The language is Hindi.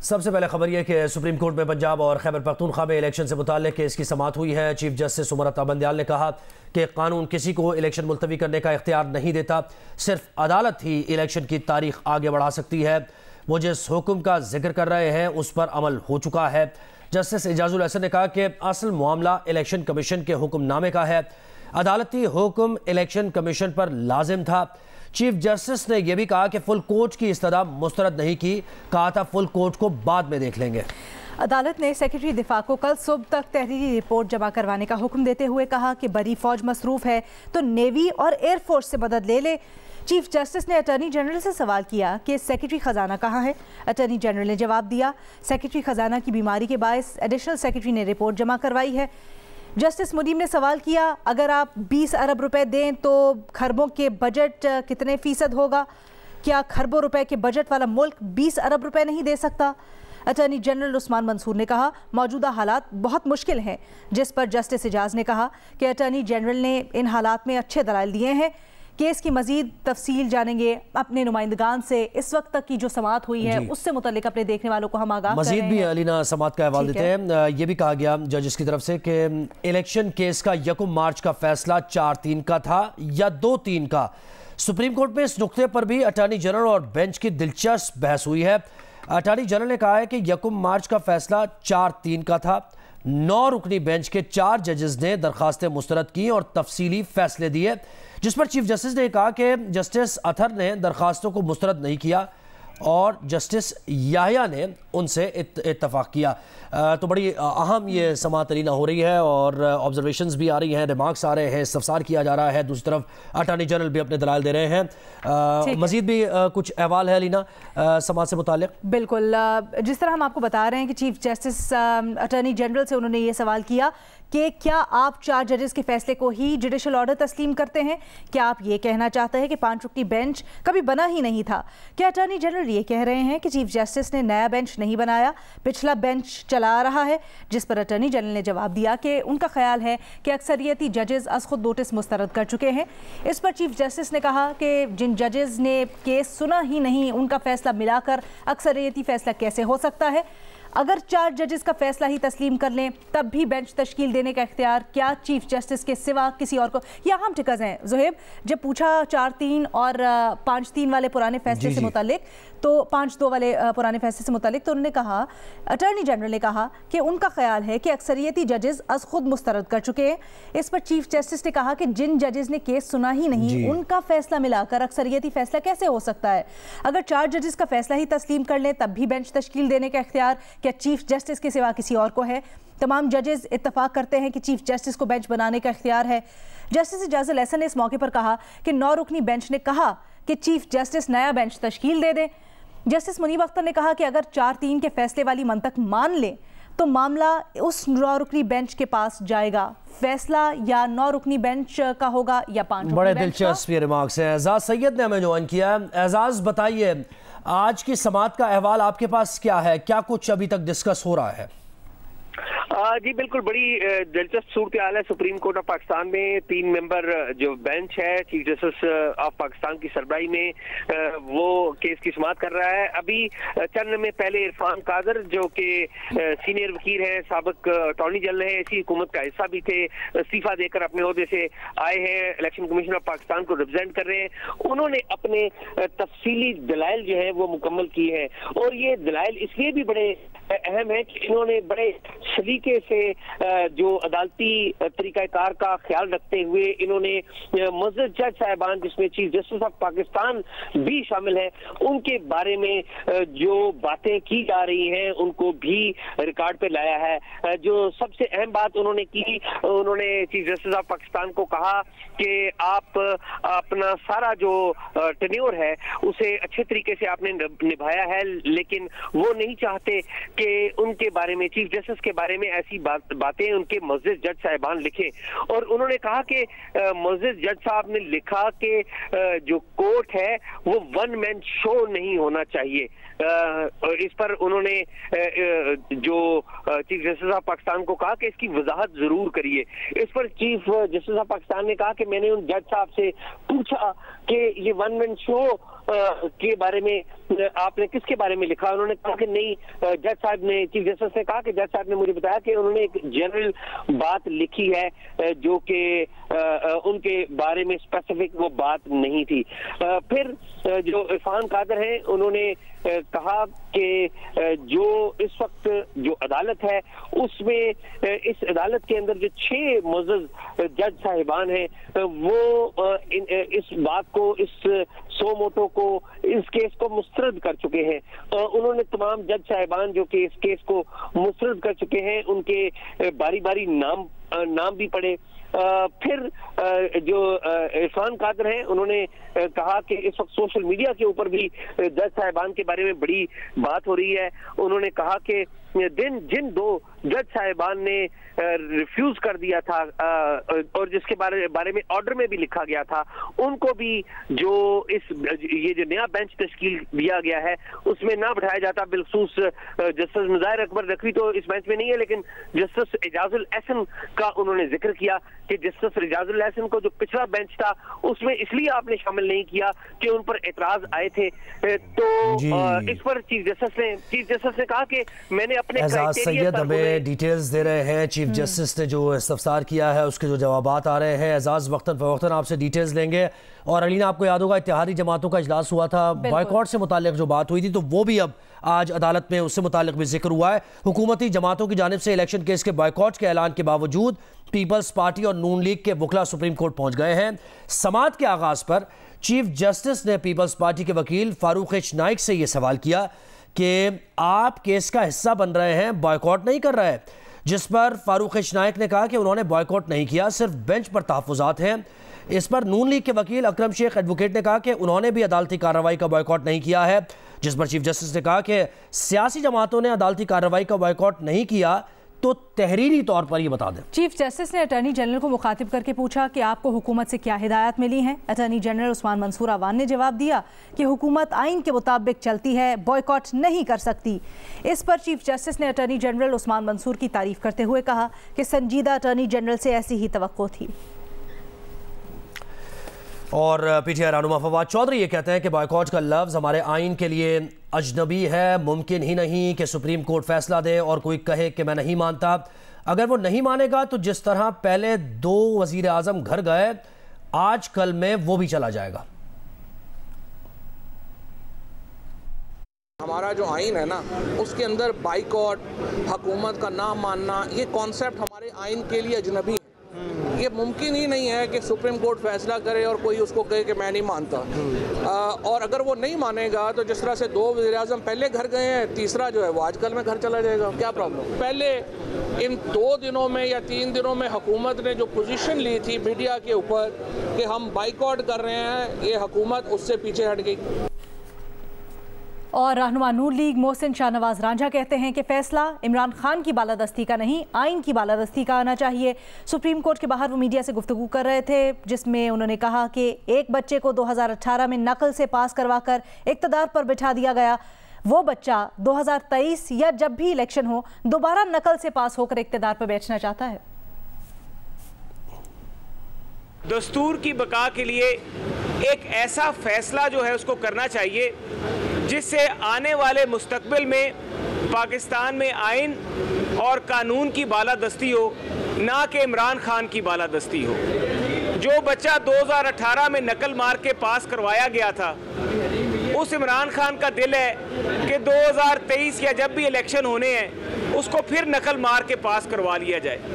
सबसे पहले खबर यह कि सुप्रीम कोर्ट में पंजाब और खैबर पख्तूनख्वा में इलेक्शन से मुताल्लिक केस की समाअत हुई है। चीफ जस्टिस उमर अता बंदयाल ने कहा कि कानून किसी को इलेक्शन मुलतवी करने का इख्तियार नहीं देता, सिर्फ अदालत ही इलेक्शन की तारीख आगे बढ़ा सकती है। वो जिस हुक्म का जिक्र कर रहे हैं उस पर अमल हो चुका है। जस्टिस एजाजुल हसन ने कहा कि असल मामला इलेक्शन कमीशन के हुक्मनामे का है, अदालती हुक्म इलेक्शन कमीशन पर लाजिम था। चीफ जस्टिस ने यह भी कहा कि फुल कोर्ट की इस्तदा मुस्तरद नहीं की, कहा था फुल कोर्ट को बाद में देख लेंगे। अदालत ने सेक्रेटरी दिफा को कल सुबह तक तहरीरी रिपोर्ट जमा करवाने का हुक्म देते हुए कहा कि बड़ी फौज मसरूफ है तो नेवी और एयरफोर्स से मदद ले ले। चीफ जस्टिस ने अटॉर्नी जनरल से सवाल किया कि सेक्रेटरी खजाना कहाँ है। अटॉर्नी जनरल ने जवाब दिया, सेक्रेटरी खजाना की बीमारी के बायस एडिशनल सेक्रेटरी ने रिपोर्ट जमा करवाई है। जस्टिस मुनीम ने सवाल किया, अगर आप 20 अरब रुपए दें तो खरबों के बजट कितने फीसद होगा? क्या खरबों रुपए के बजट वाला मुल्क 20 अरब रुपए नहीं दे सकता? अटॉर्नी जनरल उस्मान मंसूर ने कहा, मौजूदा हालात बहुत मुश्किल हैं, जिस पर जस्टिस एजाज ने कहा कि अटॉर्नी जनरल ने इन हालात में अच्छे दलाइल दिए हैं। केस की मजीद तफसील जानेंगे अपने नुमाइंदगान से। इस वक्त तक की जो समाअत हुई है उससे मुतल्लिक अपने देखने वालों को हम आगाह मजीद भी अलीना समाअत का हवाला देते हैं। ये भी कहा गया जजेस की तरफ से कि इलेक्शन केस का 1 मार्च का फैसला 4-3 का था या 2-3 का। सुप्रीम कोर्ट में इस नुक्ते पर भी अटॉर्नी जनरल और बेंच की दिलचस्प बहस हुई है। अटॉर्नी जनरल ने कहा है कि 1 मार्च का फैसला 4-3 का था। 9 रुकनी बेंच के 4 जजेस ने दरखास्तें मुस्तरद की और तफसीली फैसले दिए, जिस पर चीफ जस्टिस ने कहा कि जस्टिस अथर ने दरखास्तों को मुस्तरद नहीं किया और जस्टिस याहिया ने उनसे इत्तफाक किया। तो बड़ी अहम ये समाअत अलीना हो रही है और ऑब्जर्वेशंस भी आ रही हैं, रिमार्क्स आ रहे हैं, इस्तफसार किया जा रहा है। दूसरी तरफ अटॉर्नी जनरल भी अपने दलाइल दे रहे हैं। मजीद भी कुछ अहवाल है अलीना समाअत से मुताल्लिक? बिल्कुल, जिस तरह हम आपको बता रहे हैं कि चीफ जस्टिस अटॉर्नी जनरल से उन्होंने ये सवाल किया कि क्या आप 4 जजेस के फैसले को ही जुडिशल ऑर्डर तस्लीम करते हैं? क्या आप ये कहना चाहते हैं कि 5 रुकनी बेंच कभी बना ही नहीं था? क्या अटॉर्नी जनरल ये कह रहे हैं कि चीफ जस्टिस ने नया बेंच नहीं बनाया, पिछला बेंच चला रहा है? जिस पर अटॉर्नी जनरल ने जवाब दिया कि उनका ख्याल है कि अक्सरियती जजेस अज खुद नोटिस मुस्तरद कर चुके हैं। इस पर चीफ जस्टिस ने कहा कि जिन जजेस ने केस सुना ही नहीं उनका फैसला मिलाकर अक्सरियती फैसला कैसे हो सकता है? अगर 4 जजेस का फैसला ही तस्लीम कर लें तब भी बेंच तश्कील देने का इख्तियार क्या चीफ जस्टिस के सिवा किसी और को? या हम टिकस हैं ज़ुहैब, जब पूछा 4-3 और 5-3 वाले पुराने फैसले से मुतालिक, तो 5-2 वाले पुराने फैसले से मुतालिक, तो उन्होंने कहा, अटॉर्नी जनरल ने कहा कि उनका ख्याल है कि अक्सरियती जजेस अज खुद मुस्तरद कर चुके हैं। इस पर चीफ जस्टिस ने कहा कि जिन जजेस ने केस सुना ही नहीं उनका फैसला मिलाकर अक्सरियती फैसला कैसे हो सकता है? अगर 4 जजेस का फैसला ही तस्लीम कर लें तब भी बेंच तश्कील देने का इख्तियार क्या चीफ जस्टिस के सिवा किसी और को है? तमाम जजेस इत्तफाक करते हैं कि चीफ जस्टिस को बेंच बनाने का इख्तियार है। जस्टिस एजाजुल हसन ने इस मौके पर कहा कि 9 रुकनी बेंच ने कहा कि चीफ जस्टिस नया बेंच तश्कील दे दें। जस्टिस मुनीब अख्तर ने कहा कि अगर 4-3 के फैसले वाली मंतक मान लें तो मामला उस 9 रुकनी बेंच के पास जाएगा। फैसला या 9 रुकनी बेंच का होगा या 5 रुकनी। बड़े दिलचस्प ये रिमार्क्स हैं। एजाज सैयद ने हमें ज्वाइन किया। एजाज बताइए, आज की समाअत का अहवाल आपके पास क्या है? क्या कुछ अभी तक डिस्कस हो रहा है? जी बिल्कुल, बड़ी दिलचस्प सूरत हाल है। सुप्रीम कोर्ट ऑफ पाकिस्तान में 3 मेंबर जो बेंच है चीफ जस्टिस ऑफ पाकिस्तान की सरबराही में, वो केस की समाअत कर रहा है। अभी चंद में पहले इरफान कादर जो कि सीनियर वकील हैं, साबिक अटॉर्नी जनरल हैं, इसी हुकूमत का हिस्सा भी थे, इस्तीफा देकर अपने ओहदे से आए हैं, इलेक्शन कमीशन ऑफ पाकिस्तान को रिप्रेजेंट कर रहे हैं। उन्होंने अपने तफसीली दलाइल जो है वो मुकम्मल किए हैं और ये दलाइल इसलिए भी बड़े अहम है कि इन्होंने बड़े सलीके से जो अदालती तरीकाकार का ख्याल रखते हुए इन्होंने मुअज़्ज़ज़ जज साहिबान, जिसमें चीफ जस्टिस ऑफ पाकिस्तान भी शामिल है, उनके बारे में जो बातें की जा रही हैं उनको भी रिकॉर्ड पे लाया है। जो सबसे अहम बात उन्होंने की, उन्होंने चीफ जस्टिस ऑफ पाकिस्तान को कहा कि आप अपना सारा जो टेन्योर है उसे अच्छे तरीके से आपने निभाया है, लेकिन वो नहीं चाहते कि उनके बारे में, चीफ जस्टिस के बारे में ऐसी बातें उनके मुअज़्ज़ज़ जज साहिबान लिखें। और उन्होंने कहा कि मुअज़्ज़ज़ जज साहब ने लिखा कि जो कोर्ट है वो 1 मैन शो नहीं होना चाहिए। इस पर उन्होंने जो चीफ जस्टिस ऑफ पाकिस्तान को कहा कि इसकी वजाहत जरूर करिए। इस पर चीफ जस्टिस ऑफ पाकिस्तान ने कहा कि मैंने उन जज साहब से पूछा कि ये 1 मैन शो के बारे में आपने किसके बारे में लिखा? उन्होंने कहा कि नहीं, जज साहब ने, चीफ जस्टिस ने कहा कि जज साहब ने मुझे बताया कि उन्होंने एक जनरल बात लिखी है जो कि उनके बारे में स्पेसिफिक वो बात नहीं थी। फिर जो इरफान कादर हैं उन्होंने कहा कि जो इस वक्त जो अदालत है उसमें, इस अदालत के अंदर जो 6 मुअज़्ज़ज़ जज साहिबान हैं वो इस बात को, इस सो मोटो को, इस केस को मुस्तरद कर चुके हैं। उन्होंने तमाम जज साहिबान जो कि इस केस को मुस्तरद कर चुके हैं उनके बारी बारी नाम भी पढ़े। फिर जो इरफान कादर हैं उन्होंने कहा कि इस वक्त सोशल मीडिया के ऊपर भी जज साहिबान के बारे में बड़ी बात हो रही है। उन्होंने कहा कि जिन 2 जज साहिबान ने रिफ्यूज कर दिया था और जिसके बारे में ऑर्डर में भी लिखा गया था, उनको भी जो ये जो नया बेंच तश्कील दिया गया है उसमें ना बिठाया जाता। बिलखसूस जस्टिस मुज़ाहिर अकबर नकवी तो इस बेंच में नहीं है, लेकिन जस्टिस एजाजुल एहसन का उन्होंने जिक्र किया कि जस्टिस एजाजुल एहसन को जो पिछला बेंच था उसमें इसलिए आपने शामिल नहीं किया कि उन पर एतराज आए थे। तो इस पर चीफ जस्टिस ने कहा कि मैंने अपने सैयद हमें डिटेल्स दे रहे हैं। चीफ जस्टिस ने जो इस्तफसार किया है उसके जो जवाबात आ रहे हैं, एजाज वक्तन फवक्तन आपसे डिटेल्स लेंगे। और अलीना, आपको याद होगा इत्तेहादी जमातों का इजलास हुआ था, बॉयकॉट से मुताल्लिक जो बात हुई थी, तो वो भी अब आज अदालत में उससे मुताल्लिक भी जिक्र हुआ है। हुकूमती जमातों की जानिब से इलेक्शन केस के बॉयकॉट के ऐलान के बावजूद पीपल्स पार्टी और नून लीग के वकला सुप्रीम कोर्ट पहुंच गए हैं। समाअत के आगाज पर चीफ जस्टिस ने पीपल्स पार्टी के वकील फारूक एच नाइक से यह सवाल किया कि आप केस का हिस्सा बन रहे हैं, बॉयकॉट नहीं कर रहे, जिस पर फारूक एच नाइक ने कहा कि उन्होंने बॉयकॉट नहीं किया, सिर्फ बेंच पर तहफ़्फ़ुज़ात हैं। इस पर नून लीग के वकील अकरम शेख एडवोकेट ने कहा कि उन्होंने भी अदालती कार्रवाई का बॉयकॉट नहीं किया है, जिस पर चीफ जस्टिस ने कहा कि सियासी जमातों ने अदालती कार्रवाई का बॉयकॉट नहीं किया तो तहरीरी तौर पर ये बता दें। चीफ जस्टिस ने अटॉर्नी जनरल को मुखातिब करके पूछा कि आपको हुकूमत से क्या हिदायत मिली हैं। अटॉर्नी जनरल उस्मान मंसूर अवान ने जवाब दिया कि हुकूमत आइन के मुताबिक चलती है, बॉयकॉट नहीं कर सकती। इस पर चीफ जस्टिस ने अटॉर्नी जनरल उस्मान मंसूर की तारीफ करते हुए कहा कि संजीदा अटॉर्नी जनरल से ऐसी ही तवक्को थी। और पीटीआई रहनुमा फवाद चौधरी ये कहते हैं कि बॉयकॉट का लफ्ज़ हमारे आइन के लिए अजनबी है, मुमकिन ही नहीं कि सुप्रीम कोर्ट फैसला दे और कोई कहे कि मैं नहीं मानता। अगर वो नहीं मानेगा तो जिस तरह पहले 2 वज़ीर आज़म घर गए, आज कल में वो भी चला जाएगा। हमारा जो आइन है ना, उसके अंदर बाइकॉट, हुकूमत का ना मानना, ये कॉन्सेप्ट हमारे आइन के लिए अजनबी है। ये मुमकिन ही नहीं है कि सुप्रीम कोर्ट फैसला करे और कोई उसको कहे कि मैं नहीं मानता। और अगर वो नहीं मानेगा तो जिस तरह से 2 वज़ीर आज़म पहले घर गए हैं, तीसरा जो है वो आजकल में घर चला जाएगा, क्या प्रॉब्लम? पहले इन 2 दिनों में या 3 दिनों में हुकूमत ने जो पोजीशन ली थी मीडिया के ऊपर कि हम बाइकॉट कर रहे हैं, ये हुकूमत उससे पीछे हट गई। और रहनुमा नून लीग मोहसिन शाहनवाज रांझा कहते हैं कि फैसला इमरान खान की बालादस्ती का नहीं, आइन की बालादस्ती का आना चाहिए। सुप्रीम कोर्ट के बाहर वो मीडिया से गुफ्तगू कर रहे थे, जिसमें उन्होंने कहा कि एक बच्चे को 2018 में नकल से पास करवाकर इक़्तिदार पर बिठा दिया गया, वो बच्चा 2023 या जब भी इलेक्शन हो दोबारा नकल से पास होकर इक़्तिदार पर बैठना चाहता है। दस्तूर की बका के लिए एक ऐसा फैसला जो है उसको करना चाहिए जिससे आने वाले मुस्तकबिल में पाकिस्तान में आइन और कानून की बालादस्ती हो, ना कि इमरान खान की बालादस्ती हो। जो बच्चा 2018 में नकल मार के पास करवाया गया था, उस इमरान खान का दिल है कि 2023 या जब भी इलेक्शन होने हैं उसको फिर नकल मार के पास करवा लिया जाए।